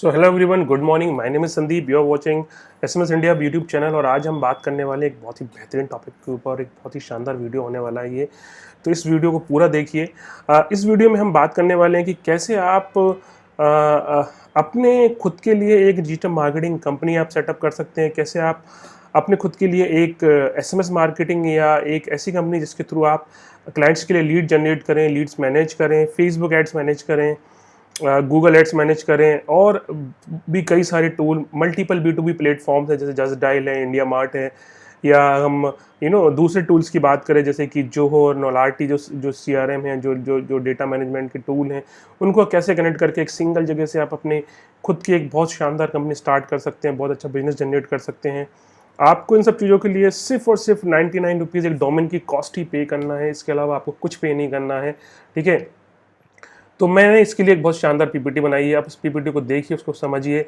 So hello everyone, good morning. My name is Sandeep, you are watching SMS India YouTube channel. और आज हम बात करने वाले एक बहुत ही बेहतरीन टॉपिक के ऊपर। एक बहुत ही शानदार वीडियो होने वाला है ये, तो इस वीडियो को पूरा देखिए। इस वीडियो में हम बात करने वाले हैं कि कैसे आप अपने खुद के लिए एक डिजिटल मार्केटिंग कंपनी आप सेटअप कर सकते हैं। कैसे आप अपने खुद के लिए एक एसएमएस मार्केटिंग या एक ऐसी कंपनी जिसके थ्रू आप क्लाइंट्स के लिए लीड जनरेट करें, लीड्स मैनेज करें, फेसबुक एड्स मैनेज करें, गूगल एड्स मैनेज करें, और भी कई सारे टूल, मल्टीपल B2B प्लेटफॉर्म्स हैं जैसे जस्ट डायल है, इंडिया मार्ट है, या हम दूसरे टूल्स की बात करें जैसे कि जोहो और नोलार्टी जो CRM हैं, जो डेटा मैनेजमेंट के टूल हैं, उनको कैसे कनेक्ट करके एक सिंगल जगह से आप अपने खुद की एक बहुत शानदार कंपनी स्टार्ट कर सकते हैं, बहुत अच्छा बिजनेस जनरेट कर सकते हैं। आपको इन सब चीज़ों के लिए सिर्फ और सिर्फ 99 रुपीज़ एक डोमेन की कॉस्ट ही पे करना है। इसके अलावा आपको कुछ पे नहीं करना है, ठीक है। तो मैंने इसके लिए एक बहुत शानदार PPT बनाई है। आप उस PPT को देखिए, उसको समझिए।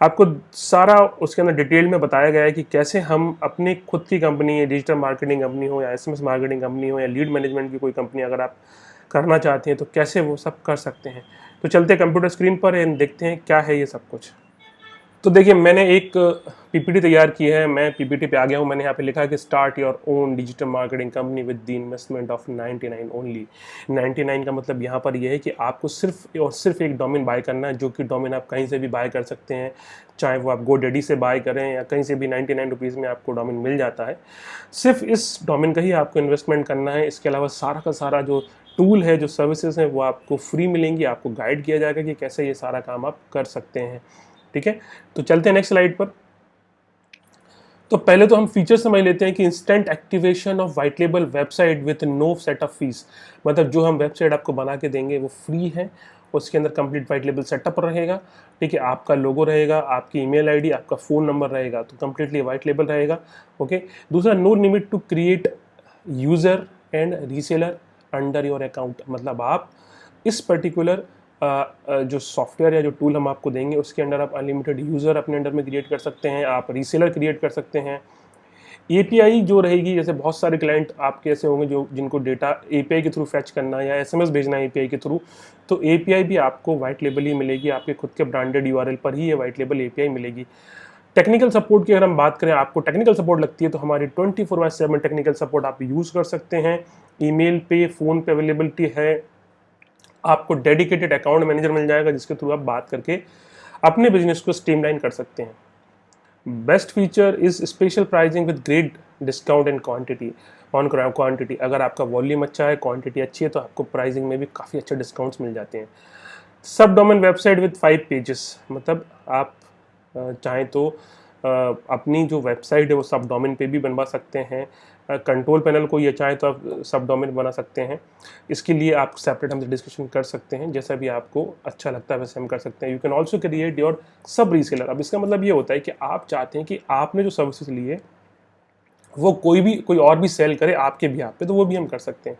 आपको सारा उसके अंदर डिटेल में बताया गया है कि कैसे हम अपनी खुद की कंपनी, डिजिटल मार्केटिंग कंपनी हो या SMS मार्केटिंग कंपनी हो या लीड मैनेजमेंट की कोई कंपनी अगर आप करना चाहते हैं तो कैसे वो सब कर सकते हैं। तो चलते कंप्यूटर स्क्रीन पर एंड देखते हैं क्या है ये सब कुछ। तो देखिए, मैंने एक PPT तैयार की है। मैं PPT पे आ गया हूँ। मैंने यहाँ पे लिखा है कि start your own digital marketing company with the investment of 99 only. 99 का मतलब यहाँ पर यह है कि आपको सिर्फ और सिर्फ एक डोमेन बाय करना है, जो कि डोमेन आप कहीं से भी बाय कर सकते हैं, चाहे वो आप GoDaddy से बाय करें या कहीं से भी 99 रुपीज़ में आपको डोमेन मिल जाता है। सिर्फ इस डोमेन का ही आपको इन्वेस्टमेंट करना है। इसके अलावा सारा का सारा जो टूल है, जो सर्विसेज हैं, वो आपको फ्री मिलेंगी। आपको गाइड किया जाएगा कि कैसे ये सारा काम आप कर सकते हैं, ठीक है। तो चलते हैं नेक्स्ट स्लाइड पर। तो पहले तो हम फीचर समझ लेते हैं कि instant activation of white label website with no set of fees. मतलब जो हम वेबसाइट आपको बना के देंगे वो फ्री है, उसके अंदर कंप्लीट वाइट लेबल सेटअप रहेगा, ठीक है। आपका लोगो रहेगा, आपकी ईमेल आईडी, आपका फ़ोन नंबर रहेगा, तो कंप्लीटली वाइट लेबल रहेगा, ओके। दूसरा, no limit to create user and reseller under your account. मतलब आप इस पर्टिकुलर जो सॉफ्टवेयर या जो टूल हम आपको देंगे उसके अंडर आप अनलिमिटेड यूज़र अपने अंडर में क्रिएट कर सकते हैं, आप रीसेलर क्रिएट कर सकते हैं। API जो रहेगी, जैसे बहुत सारे क्लाइंट आपके ऐसे होंगे जो जिनको डेटा API के थ्रू फैच करना है या SMS भेजना है API के थ्रू, तो API भी आपको वाइट लेबल ही मिलेगी। आपके खुद के ब्रांडेड URL पर ही ये वाइट लेबल API मिलेगी। टेक्निकल सपोर्ट की अगर हम बात करें, आपको टेक्निकल सपोर्ट लगती है तो हमारी 24/7 टेक्निकल सपोर्ट आप यूज़ कर सकते हैं। ईमेल पे, फ़ोन पे अवेलेबिलिटी है। आपको डेडिकेटेड अकाउंट मैनेजर मिल जाएगा जिसके थ्रू आप बात करके अपने बिजनेस को स्ट्रीमलाइन कर सकते हैं। Best feature is special pricing with great discount and quantity on quantity. अगर आपका वॉल्यूम अच्छा है, क्वांटिटी अच्छी है, तो आपको प्राइसिंग में भी काफ़ी अच्छे डिस्काउंट्स मिल जाते हैं। सब डोमेन वेबसाइट विद 5 पेजेस। मतलब आप चाहें तो अपनी जो वेबसाइट है वो सब डोमेन पे भी बनवा सकते हैं। कंट्रोल पैनल को ये चाहे तो आप सब डोमेन बना सकते हैं। इसके लिए आप सेपरेट हमसे डिस्कशन कर सकते हैं, जैसा भी आपको अच्छा लगता है वैसे हम कर सकते हैं। You can also create your सब रीसेलर। अब इसका मतलब ये होता है कि आप चाहते हैं कि आपने जो सर्विसेज ली है वो कोई और भी सेल करे आपके बिहाफ पे, तो वो भी हम कर सकते हैं।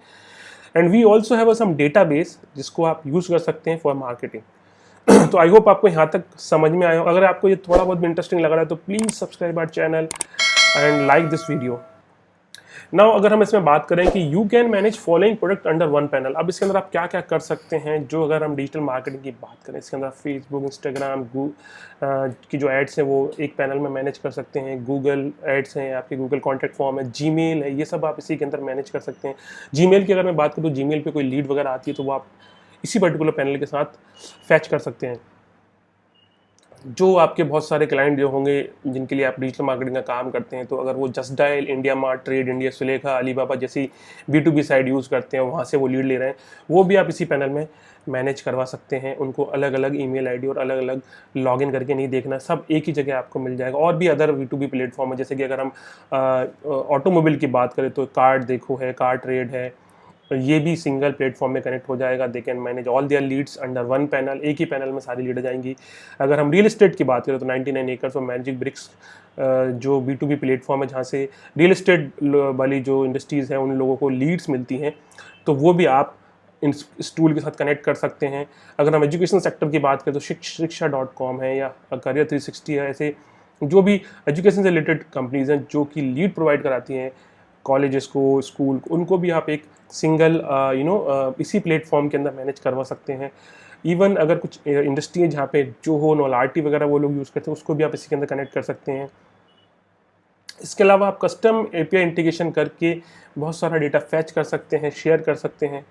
And we also have some database जिसको आप यूज़ कर सकते हैं फॉर मार्केटिंग। तो आई होप आपको यहाँ तक समझ में आया हो। अगर आपको ये थोड़ा बहुत भी इंटरेस्टिंग लग रहा है तो please subscribe our channel and like this video. Now अगर हम इसमें बात करें कि you can manage following product under one panel. अब इसके अंदर आप क्या क्या कर सकते हैं, जो अगर हम डिजिटल मार्केटिंग की बात करें, इसके अंदर फेसबुक, इंस्टाग्राम की जो एड्स हैं वो एक पैनल में मैनेज कर सकते हैं। गूगल एड्स हैं, आपके गूगल कॉन्टैक्ट फॉर्म है, जीमेल है, ये सब आप इसी के अंदर मैनेज कर सकते हैं। जीमेल की अगर मैं बात करूँ तो जीमेल पे कोई लीड वगैरह आती है तो वो आप इसी पर्टिकुलर पैनल के साथ फैच कर सकते हैं। जो आपके बहुत सारे क्लाइंट जो होंगे जिनके लिए आप डिजिटल मार्केटिंग का काम करते हैं, तो अगर वो just dial, India mart, trade India, Sulekha, Alibaba जैसी B2B साइट यूज़ करते हैं, वहाँ से वो लीड ले रहे हैं, वो भी आप इसी पैनल में मैनेज करवा सकते हैं। उनको अलग अलग ईमेल आईडी और अलग अलग लॉगिन करके नहीं देखना, सब एक ही जगह आपको मिल जाएगा। और भी अदर B2B प्लेटफॉर्म है, जैसे कि अगर हम ऑटोमोबाइल की बात करें तो कार्ड देखो है, कार ट्रेड है, तो ये भी सिंगल प्लेटफॉर्म में कनेक्ट हो जाएगा। They can manage all their leads under one panel. एक ही पैनल में सारी लीड आ जाएंगी। अगर हम रियल एस्टेट की बात करें तो 99 एकर्स और मैजिक ब्रिक्स जो B2B प्लेटफॉर्म है जहाँ से रियल एस्टेट वाली जो इंडस्ट्रीज़ हैं उन लोगों को लीड्स मिलती हैं, तो वो भी आप इस टूल के साथ कनेक्ट कर सकते हैं। अगर हम एजुकेशन सेक्टर की बात करें तो शिक्षा.com है या करियर 360 है। ऐसे जो भी एजुकेशन से रिलेटेड कंपनीज़ हैं जो कि लीड प्रोवाइड कराती हैं कॉलेजेस को, स्कूल को, उनको भी आप एक सिंगल इसी प्लेटफॉर्म के अंदर मैनेज करवा सकते हैं। इवन अगर कुछ इंडस्ट्री है जहाँ पे जो हो नोलार्टी वगैरह वो लोग यूज़ करते हैं, उसको भी आप इसी के अंदर कनेक्ट कर सकते हैं। इसके अलावा आप कस्टम एपीआई इंटीग्रेशन करके बहुत सारा डेटा फैच कर सकते हैं, शेयर कर सकते हैं।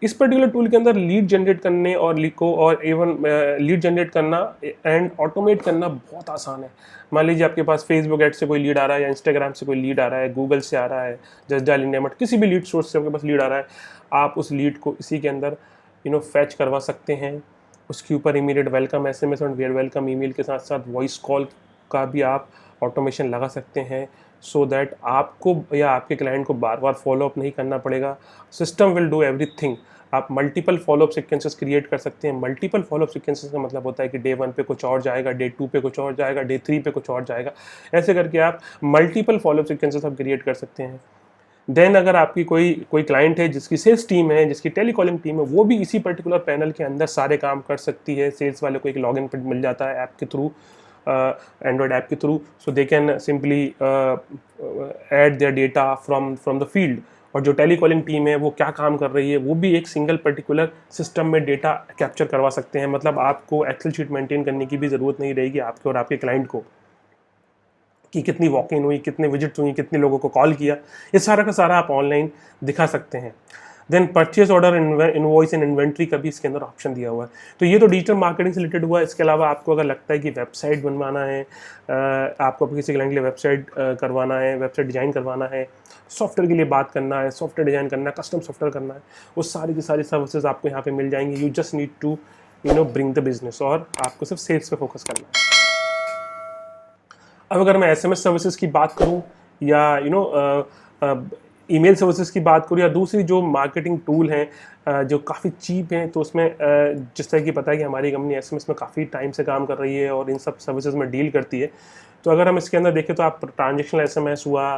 इस पर्टिकुलर टूल के अंदर लीड जनरेट करने और लिको और एवन लीड जनरेट करना एंड ऑटोमेट करना बहुत आसान है। मान लीजिए आपके पास फेसबुक एड से कोई लीड आ रहा है या इंस्टाग्राम से कोई लीड आ रहा है, गूगल से आ रहा है, जस्ट डायल इंडिया मार्ट, किसी भी लीड सोर्स से आपके पास लीड आ रहा है, आप उस लीड को इसी के अंदर फैच करवा सकते हैं। उसके ऊपर इमीडिएट वेलकम एसएमएस और वेलकम ईमेल के साथ साथ वॉइस कॉल का भी आप ऑटोमेशन लगा सकते हैं, सो दैट आपको या आपके क्लाइंट को बार बार फॉलोअप नहीं करना पड़ेगा। System will do everything. आप मल्टीपल फॉलोअप सीक्वेंसेस क्रिएट कर सकते हैं। मल्टीपल फॉलोअप सीक्वेंसेस का मतलब होता है कि डे 1 पे कुछ और जाएगा, डे 2 पे कुछ और जाएगा, डे 3 पे कुछ और जाएगा। ऐसे करके आप मल्टीपल फॉलोअप सीक्वेंसेस आप क्रिएट कर सकते हैं। देन अगर आपकी कोई क्लाइंट है जिसकी सेल्स टीम है, जिसकी टेलीकॉलिंग टीम है, वो भी इसी पर्टिकुलर पैनल के अंदर सारे काम कर सकती है। सेल्स वाले को एक लॉगिन मिल जाता है ऐप के थ्रू, एंड्रॉयड ऐप के through, so they can simply add there data from the field. और जो टेलीकॉलिंग टीम है वो क्या काम कर रही है वो भी एक सिंगल पर्टिकुलर सिस्टम में डेटा कैप्चर करवा सकते हैं। मतलब आपको एक्सेल शीट मेंटेन करने की भी ज़रूरत नहीं रहेगी आपके और आपके क्लाइंट को, कि कितनी वॉक इन हुई, कितने विजिट्स हुई, कितने लोगों को कॉल किया, ये सारा का सारा आप ऑनलाइन दिखा सकते हैं। Then purchase order, invoice and inventory का भी इसके अंदर ऑप्शन दिया हुआ है। तो ये तो डिजिटल मार्केटिंग से रिलेटेड हुआ। इसके अलावा आपको अगर लगता है कि वेबसाइट बनवाना है, आपको किसी क्लाइंट के लिए वेबसाइट करवाना है, वेबसाइट डिज़ाइन करवाना है, सॉफ्टवेयर के लिए बात करना है, सॉफ्टवेयर डिज़ाइन करना है, कस्टम सॉफ्टवेयर करना है, वो सारी की सारी सर्विसेज आपको यहाँ पे मिल जाएंगी। You just need to bring the business, और आपको सिर्फ सेल्स पे फोकस करना है। अब अगर मैं एसएमएस सर्विसेज की बात करूं या ईमेल सर्विसेज की बात करूं या दूसरी जो मार्केटिंग टूल हैं जो काफ़ी चीप हैं, तो उसमें जिस तरह की पता है कि हमारी कंपनी एसएमएस में काफ़ी टाइम से काम कर रही है और इन सब सर्विसेज में डील करती है। तो अगर हम इसके अंदर देखें तो आप ट्रांजेक्शनल एसएमएस हुआ,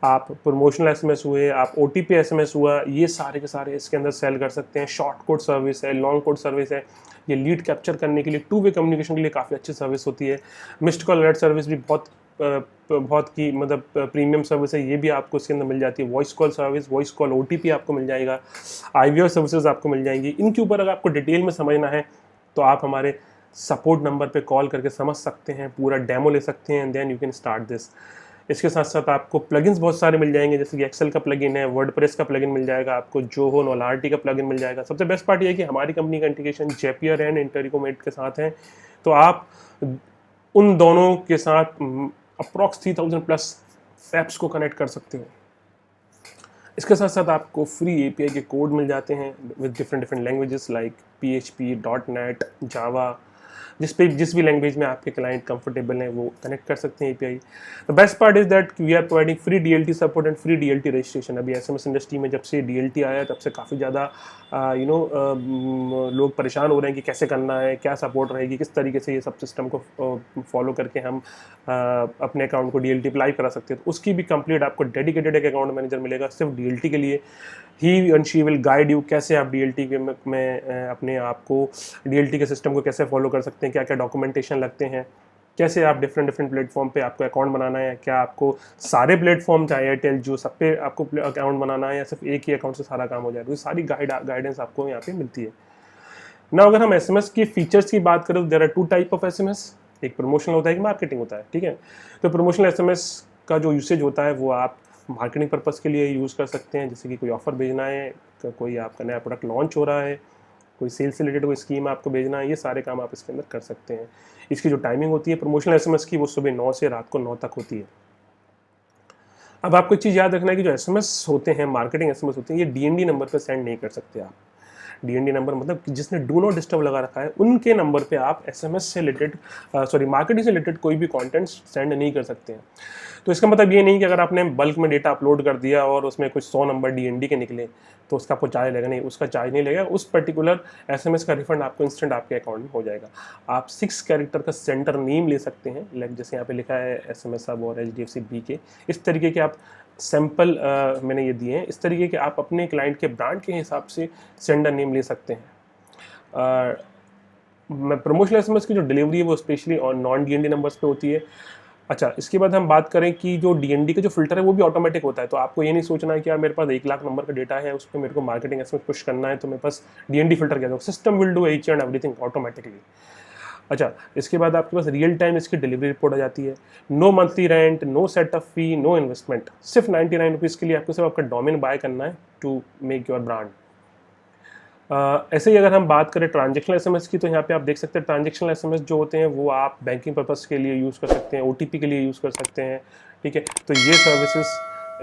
आप प्रमोशनल एसएमएस हुए, आप ओटीपी एसएमएस हुआ, ये सारे के सारे इसके अंदर सेल कर सकते हैं। शॉर्ट कोड सर्विस है, लॉन्ग कोड सर्विस है, ये लीड कैप्चर करने के लिए, टू वे कम्युनिकेशन के लिए काफ़ी अच्छी सर्विस होती है। मिस्ड कॉल अलर्ट सर्विस भी बहुत की मतलब प्रीमियम सर्विस है, ये भी आपको इसके अंदर मिल जाती है। Voice call service, voice call OTP आपको मिल जाएगा, आईवीआर सर्विसेज आपको मिल जाएंगी। इनके ऊपर अगर आपको डिटेल में समझना है तो आप हमारे सपोर्ट नंबर पे कॉल करके समझ सकते हैं, पूरा डेमो ले सकते हैं, then you can start this. इसके साथ साथ आपको प्लगइन्स बहुत सारे मिल जाएंगे, जैसे कि एक्सेल का प्लगइन है, वर्डप्रेस का प्लगइन मिल जाएगा आपको, जोहो नोलार्टी का प्लगइन मिल जाएगा। सबसे बेस्ट पार्ट ये है कि हमारी कंपनी का इंटीग्रेशन जेपियर एंड इंटरकोमेट के साथ है, तो आप उन दोनों के साथ अप्रॉक्स 3000 प्लस ऐप्स को कनेक्ट कर सकते हो। इसके साथ साथ आपको फ्री एपीआई के कोड मिल जाते हैं with different languages like PHP, .NET, जावा, जिस भी लैंग्वेज में आपके क्लाइंट कंफर्टेबल हैं वो कनेक्ट कर सकते हैं API. The best part is that we are providing free DLT support and free DLT registration. अभी एसएमएस इंडस्ट्री में जब से DLT आया तब से काफ़ी ज़्यादा लोग परेशान हो रहे हैं कि कैसे करना है, क्या सपोर्ट रहेगी, किस तरीके से ये सब सिस्टम को फॉलो करके हम अपने अकाउंट को DLT अप्लाई करा सकते हैं। तो उसकी भी कंप्लीट आपको डेडिकेटेड एक अकाउंट मैनेजर मिलेगा सिर्फ DLT के लिए। He and she will guide you कैसे आप DLT के में अपने आप को DLT के सिस्टम को कैसे फॉलो कर सकते हैं, क्या क्या डॉक्यूमेंटेशन लगते हैं, कैसे आप डिफरेंट प्लेटफॉर्म पे आपको अकाउंट बनाना है, क्या आपको सारे प्लेटफॉर्म चाहे एयरटेल जो सब पे आपको अकाउंट बनाना है या सिर्फ एक ही अकाउंट से सारा काम हो जाएगा। तो सारी गाइडेंस आपको यहाँ पे मिलती है ना। अगर हम एसएमएस की फीचर्स की बात करें तो there are 2 type of SMS, एक प्रमोशनल होता है, एक मार्केटिंग होता है, ठीक है। तो प्रमोशनल एसएमएस का जो यूसेज होता है वो आप मार्केटिंग पर्पस के लिए यूज़ कर सकते हैं, जैसे कि कोई ऑफर भेजना है, कोई आपका नया प्रोडक्ट लॉन्च हो रहा है, कोई सेल्स से रिलेटेड कोई स्कीम आपको भेजना है, ये सारे काम आप इसके अंदर कर सकते हैं। इसकी जो टाइमिंग होती है प्रमोशनल एसएमएस की वो सुबह 9 से रात को 9 तक होती है। अब आपको एक चीज़ याद रखना है कि जो एसएमएस होते हैं, मार्केटिंग एसएमएस होते हैं, ये DND नंबर पर सेंड नहीं कर सकते आप। DND नंबर मतलब जिसने डू नॉट डिस्टर्ब लगा रखा है उनके नंबर पे आप एसएमएस से रिलेटेड मार्केटिंग से रिलेटेड कोई भी कंटेंट सेंड नहीं कर सकते हैं। तो इसका मतलब ये नहीं कि अगर आपने बल्क में डेटा अपलोड कर दिया और उसमें कुछ 100 नंबर DND के निकले तो उसका आपको चार्ज लगेगा, नहीं, उसका चार्ज नहीं लगेगा। उस पर्टिकुलर एसएमएस का रिफंड आपको इंस्टेंट आपके अकाउंट में हो जाएगा। आप 6 कैरेक्टर का सेंटर नेम ले सकते हैं, लाइक जैसे यहाँ पे लिखा है SMS हब और HDFC BK, इस तरीके के आप सैम्पल मैंने ये दिए हैं। इस तरीके के आप अपने क्लाइंट के ब्रांड के हिसाब से सेंडर नेम ले सकते हैं। प्रमोशनल एसएमएस की जो डिलीवरी है वो स्पेशली और नॉन DND नंबर्स पे होती है। अच्छा, इसके बाद हम बात करें कि जो डीएनडी का जो फ़िल्टर है वो भी ऑटोमेटिक होता है, तो आपको ये नहीं सोचना है कि यार मेरे पास 1 लाख नंबर का डेटा है, उस पे मेरे को मार्केटिंग एसएमएस पुश करना है, तो मेरे पास डीएनडी फ़िल्टर क्या होगा, system will do each and everything automatically. अच्छा, इसके बाद आपके पास रियल टाइम इसकी डिलीवरी रिपोर्ट आ जाती है, no monthly rent, no setup fee, no investment, सिर्फ 99 रुपीज़ के लिए आपको सिर्फ आपका डोमेन बाय करना है टू मेक योर ब्रांड। ऐसे ही अगर हम बात करें ट्रांजेक्शनल एसएमएस की, तो यहाँ पे आप देख सकते हैं ट्रांजेक्शनल एसएमएस जो होते हैं वो आप बैंकिंग पर्पस के लिए यूज़ कर सकते हैं, ओटीपी के लिए यूज़ कर सकते हैं, ठीक है। तो ये सर्विसेज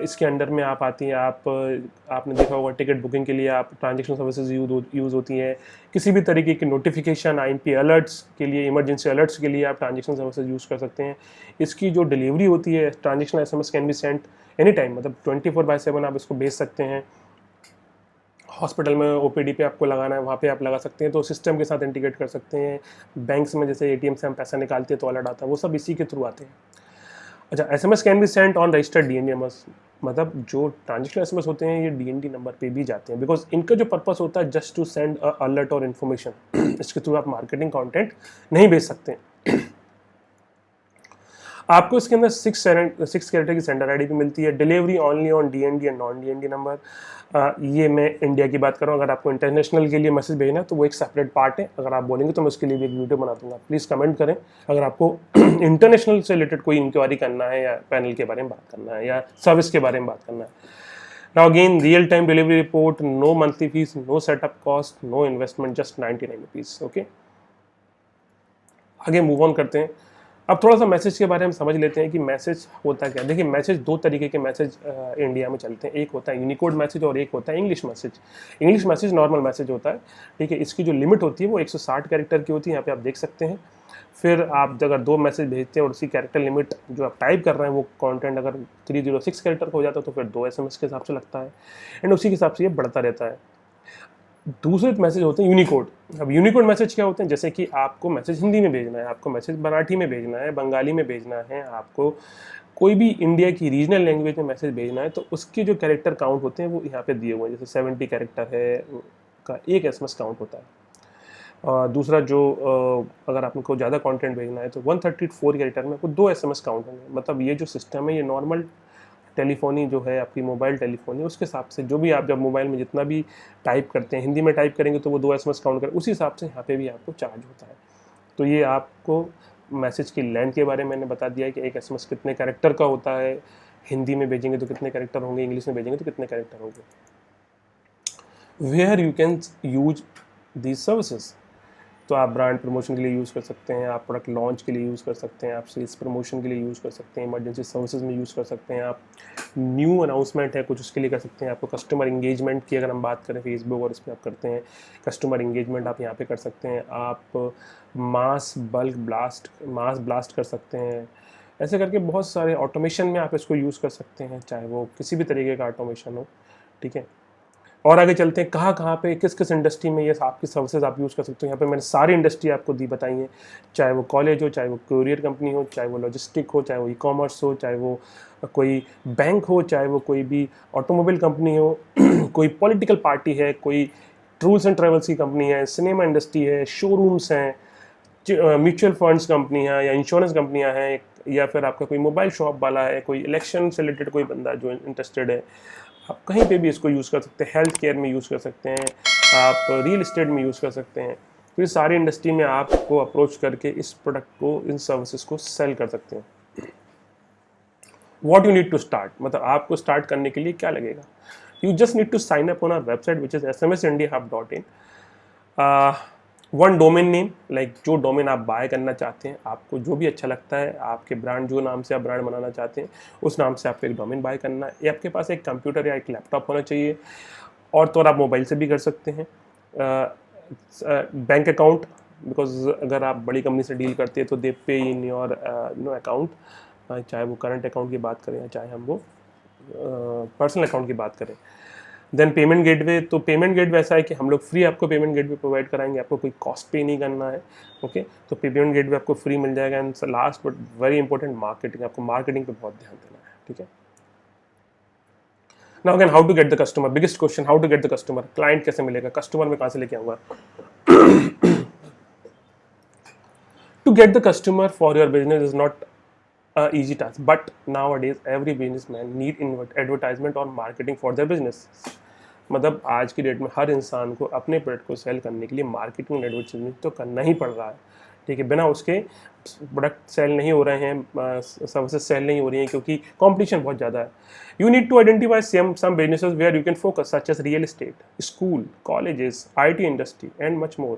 इसके अंडर में आप आती हैं। आपने देखा होगा टिकट बुकिंग के लिए आप ट्रांजेक्शनल सर्विसेज यूज़ होती हैं। किसी भी तरीके की नोटिफिकेशन, आईएमपी अलर्ट्स के लिए, इमरजेंसी अलर्ट्स के लिए आप ट्रांजेक्शनल सर्विसेज यूज़ कर सकते हैं। इसकी जो डिलीवरी होती है, transactional SMS can be sent any time, मतलब 24/7 आप इसको भेज सकते हैं। हॉस्पिटल में ओपीडी पे आपको लगाना है, वहाँ पे आप लगा सकते हैं, तो सिस्टम के साथ इंटीग्रेट कर सकते हैं। बैंक्स में जैसे एटीएम से हम पैसा निकालते हैं तो अलर्ट आता है, वो सब इसी के थ्रू आते हैं। अच्छा, SMS can be sent on registered DND numbers, मतलब जो ट्रांजेक्शनल एसएमएस होते हैं ये डीएनडी नंबर पे भी जाते हैं, बिकॉज इनका जो पर्पस होता है जस्ट टू सेंड अलर्ट और इन्फॉर्मेशन। इसके थ्रू आप मार्केटिंग कंटेंट नहीं भेज सकते। आपको इसके अंदर 6 कैरेक्टर की सेंडर आईडी भी मिलती है। Delivery only on DND and non DND number. ये मैं इंडिया की बात कर रहा हूँ। अगर आपको इंटरनेशनल के लिए मैसेज भेजना है तो वो एक सेपरेट पार्ट है, अगर आप बोलेंगे तो मैं उसके लिए भी एक वीडियो बना दूंगा। प्लीज़ कमेंट करें अगर आपको इंटरनेशनल से रिलेटेड कोई इंक्वायरी करना है, या पैनल के बारे में बात करना है, या सर्विस के बारे में बात करना है। Now again, real time delivery report, no monthly fees, no setup cost, no investment, just 99 rupees. Okay, आगे मूव ऑन करते हैं। अब थोड़ा सा मैसेज के बारे में समझ लेते हैं कि मैसेज होता क्या है। देखिए, मैसेज 2 तरीके के मैसेज इंडिया में चलते हैं। एक होता है यूनिकोड मैसेज और एक होता है English message. English message normal message होता है, ठीक है। इसकी जो लिमिट होती है वो 160 कैरेक्टर की होती है, यहाँ पे आप देख सकते हैं। फिर आप अगर 2 मैसेज भेजते हैं और उसी कैरेक्टर लिमिट जो आप टाइप कर रहे हैं वो कंटेंट अगर 306 कैरेक्टर का हो जाता है तो फिर 2 एसएमएस के हिसाब से लगता है, एंड उसी के हिसाब से ये बढ़ता रहता है। दूसरे मैसेज होते हैं यूनिकोड। अब यूनिकोड मैसेज क्या होते हैं, जैसे कि आपको मैसेज हिंदी में भेजना है, आपको मैसेज मराठी में भेजना है, बंगाली में भेजना है, आपको कोई भी इंडिया की रीजनल लैंग्वेज में मैसेज भेजना है, तो उसके जो कैरेक्टर काउंट होते हैं वो यहाँ पे दिए हुए हैं। जैसे 70 कैरेक्टर है का एक एसएमएस काउंट होता है। दूसरा जो अगर आपको ज़्यादा कंटेंट भेजना है तो 134 कैरेक्टर में आपको 2 एसएमएस काउंट होंगे। मतलब ये जो सिस्टम है ये नॉर्मल टेलीफोनी जो है आपकी मोबाइल टेलीफोनी, उसके हिसाब से जो भी आप जब मोबाइल में जितना भी टाइप करते हैं, हिंदी में टाइप करेंगे तो वो 2 एसएमएस काउंट करें, उसी हिसाब से यहाँ पे भी आपको चार्ज होता है। तो ये आपको मैसेज की लेंथ के बारे में मैंने बता दिया है कि एक एसएमएस कितने कैरेक्टर का होता है, हिंदी में भेजेंगे तो कितने कैरेक्टर होंगे, इंग्लिश में भेजेंगे तो कितने कैरेक्टर होंगे। Where you can use these services, तो आप ब्रांड प्रमोशन के लिए यूज़ कर सकते हैं, आप प्रोडक्ट लॉन्च के लिए यूज़ कर सकते हैं, आप सेल्स प्रमोशन के लिए यूज़ कर सकते हैं, इमरजेंसी सर्विसेज में यूज़ कर सकते हैं, आप न्यू अनाउंसमेंट है कुछ उसके लिए कर सकते हैं। आपको कस्टमर इंगेजमेंट की अगर हम बात करें फेसबुक और इस पर आप करते हैं कस्टमर इंगेजमेंट, आप यहाँ पे कर सकते हैं। आप मास ब्लास्ट कर सकते हैं। ऐसे करके बहुत सारे ऑटोमेशन में आप इसको यूज़ कर सकते हैं, चाहे वो किसी भी तरीके का ऑटोमेशन हो, ठीक है। और आगे चलते हैं, कहाँ पे किस किस इंडस्ट्री में ये आपकी सर्विसेज आप यूज़ कर सकते हो। यहाँ पे मैंने सारी इंडस्ट्री आपको बताई हैं, चाहे वो कॉलेज हो, चाहे वो कोरियर कंपनी हो, चाहे वो लॉजिस्टिक हो, चाहे वो ई-कॉमर्स हो, चाहे वो कोई बैंक हो, चाहे वो कोई भी ऑटोमोबाइल कंपनी हो, कोई पॉलिटिकल पार्टी है, कोई टूर्स एंड ट्रेवल्स की कंपनी है, सिनेमा इंडस्ट्री है, शोरूम्स हैं, म्यूचुअल फंड्स कंपनियाँ या इंश्योरेंस कंपनियाँ हैं, या फिर आपका कोई मोबाइल शॉप वाला है, कोई इलेक्शन से रिलेटेड कोई बंदा जो इंटरेस्टेड है, आप कहीं पे भी इसको यूज़ कर सकते हैं। हेल्थ केयर में यूज़ कर सकते हैं, आप रियल एस्टेट में यूज़ कर सकते हैं। तो ये सारी इंडस्ट्री में आपको अप्रोच करके इस प्रोडक्ट को, इन सर्विसेज को सेल कर सकते हैं। What you need to start, मतलब आपको स्टार्ट करने के लिए क्या लगेगा, you just need to sign up on our website which is smsindiahub.in। One domain name, like जो डोमेन आप बाय करना चाहते हैं, आपको जो भी अच्छा लगता है, आपके ब्रांड जो नाम से आप ब्रांड बनाना चाहते हैं उस नाम से आपको एक डोमेन बाय करना है। ये आपके पास एक कंप्यूटर या एक लैपटॉप होना चाहिए, और तो और आप मोबाइल से भी कर सकते हैं। बैंक अकाउंट, बिकॉज अगर आप बड़ी कंपनी से डील करते हैं तो दे पे इन योर अकाउंट, चाहे वो करंट अकाउंट की बात करें या चाहे हम वो पर्सनल अकाउंट की बात करें। देन पेमेंट गेटवे, तो पेमेंट गेटवे ऐसा है कि हम लोग फ्री आपको पेमेंट गेटवे प्रोवाइड कराएंगे, आपको कोई कॉस्ट पे नहीं करना है। ओके, तो पेमेंट गेटवे आपको फ्री मिल जाएगा। And last but very important, marketing, आपको मार्केटिंग पे बहुत ध्यान देना है, ठीक है। Now again, how to get the customer, biggest question, how to get the customer, client कैसे मिलेगा, कस्टमर में कहाँ से लेके आऊँगा। To get the customer for your business is not easy task, but nowadays every businessman need advertisement और marketing for their business. मतलब आज की डेट में हर इंसान को अपने प्रोडक्ट को सेल करने के लिए मार्केटिंग एडवर्टाइजमेंट तो करना ही पड़ रहा है, ठीक है। बिना उसके प्रोडक्ट सेल नहीं हो रहे हैं, सर्विसेज सेल नहीं हो रही हैं, क्योंकि कंपटीशन बहुत ज़्यादा है। You need to identify some businesses where you can focus, such as real estate, school, colleges, IT industry and much more.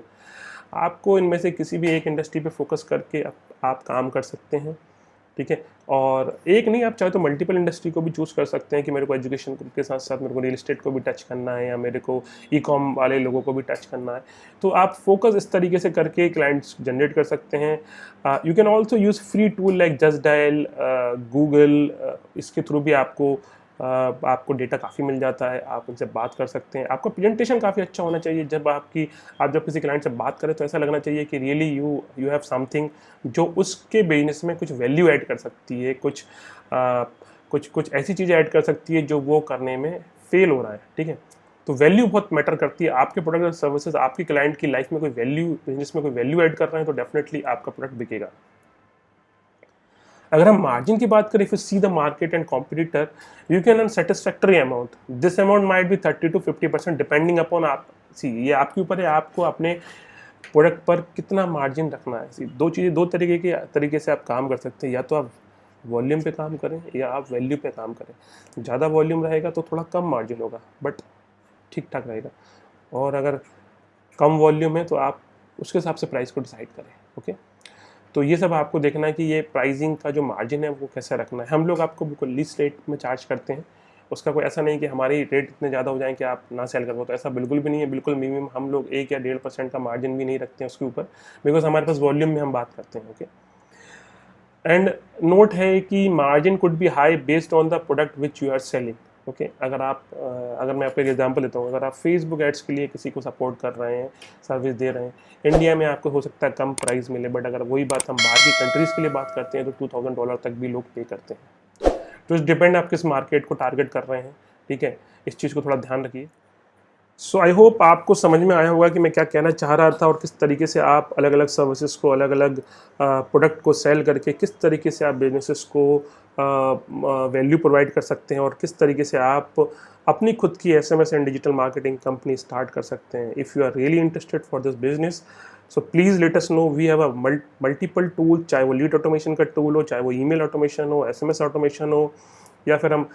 आपको इनमें से किसी भी एक इंडस्ट्री पे फोकस करके आप काम कर सकते हैं, ठीक है। और एक नहीं, आप चाहे तो मल्टीपल इंडस्ट्री को भी चूज़ कर सकते हैं कि मेरे को एजुकेशन के साथ साथ मेरे को रियल एस्टेट को भी टच करना है, या मेरे को ई-कॉम वाले लोगों को भी टच करना है। तो आप फोकस इस तरीके से करके क्लाइंट्स जनरेट कर सकते हैं। You can also use free tool like just dial, Google, इसके थ्रू भी आपको डेटा काफ़ी मिल जाता है, आप उनसे बात कर सकते हैं। आपका प्रेजेंटेशन काफ़ी अच्छा होना चाहिए। आप जब किसी क्लाइंट से बात करें तो ऐसा लगना चाहिए कि रियली यू हैव समथिंग जो उसके बिजनेस में कुछ वैल्यू ऐड कर सकती है, कुछ ऐसी चीज़ें ऐड कर सकती है जो वो करने में फेल हो रहा है, ठीक है। तो वैल्यू बहुत मैटर करती है। आपके प्रोडक्ट और सर्विसेज आपकी क्लाइंट की लाइफ में कोई वैल्यू, बिजनेस में कोई वैल्यू ऐड कर रहे हैं तो डेफिनेटली आपका प्रोडक्ट बिकेगा। अगर हम मार्जिन की बात करें, if you see the market and competitor, you can earn satisfactory amount. This amount might be 30 to 50% depending upon आप। ये आपके ऊपर है, आपको अपने प्रोडक्ट पर कितना मार्जिन रखना है। दो तरीके से आप काम कर सकते हैं। या तो आप वॉल्यूम पे काम करें या आप वैल्यू पे काम करें। ज़्यादा वॉल्यूम रहेगा तो थोड़ा कम मार्जिन होगा, बट ठीक ठाक रहेगा। और अगर कम वॉल्यूम है तो आप उसके हिसाब से प्राइस को डिसाइड करें, ओके। तो ये सब आपको देखना है कि ये प्राइसिंग का जो मार्जिन है वो कैसे रखना है। हम लोग आपको बिल्कुल लीस्ट रेट में चार्ज करते हैं, उसका कोई ऐसा नहीं कि हमारी रेट इतने ज़्यादा हो जाएं कि आप ना सेल कर पाओ, तो ऐसा बिल्कुल भी नहीं है। बिल्कुल मिनिमम हम लोग 1 या 1.5% का मार्जिन भी नहीं रखते हैं उसके ऊपर, बिकॉज हमारे पास वॉल्यूम में हम बात करते हैं, ओके। एंड नोट है कि margin could be high based on the product which you are selling, okay. अगर मैं आपको एक एग्जांपल देता हूँ, अगर आप फेसबुक एड्स के लिए किसी को सपोर्ट कर रहे हैं, सर्विस दे रहे हैं, इंडिया में आपको हो सकता है कम प्राइस मिले, बट अगर वही बात हम बाहर की कंट्रीज़ के लिए बात करते हैं तो $2000 तक भी लोग पे करते हैं। तो इस डिपेंड आप किस मार्केट को टारगेट कर रहे हैं, ठीक है। इस चीज़ को थोड़ा ध्यान रखिए। सो आई होप आपको समझ में आया होगा कि मैं क्या कहना चाह रहा था, और किस तरीके से आप अलग अलग सर्विसेज को, अलग अलग प्रोडक्ट को सेल करके किस तरीके से आप बिजनेसेस को वैल्यू प्रोवाइड कर सकते हैं, और किस तरीके से आप अपनी खुद की SMS and digital marketing company start कर सकते हैं। If you are really interested for this business, so please let us know. We have a multiple tool, चाहे वो लीड ऑटोमेशन का टूल हो, चाहे वो ईमेल ऑटोमेशन हो, SMS ऑटोमेशन हो, या फिर हम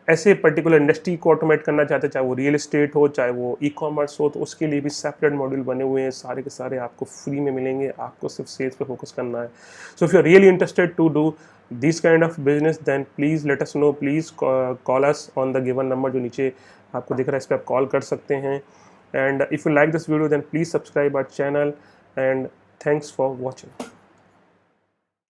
ऐसे पर्टिकुलर इंडस्ट्री को ऑटोमेट करना चाहते हैं, चाहे वो रियल एस्टेट हो, चाहे वो ई-कॉमर्स हो, तो उसके लिए भी सेपरेट मॉड्यूल बने हुए हैं। सारे के सारे आपको फ्री में मिलेंगे, आपको सिर्फ सेल्स पे फोकस करना है। So if you are really interested to do this kind of business, then please let us know. Please call us on the given number जो नीचे आपको दिख रहा है, इस पर आप कॉल कर सकते हैं। And if you like this video, then please subscribe our channel, and thanks for watching.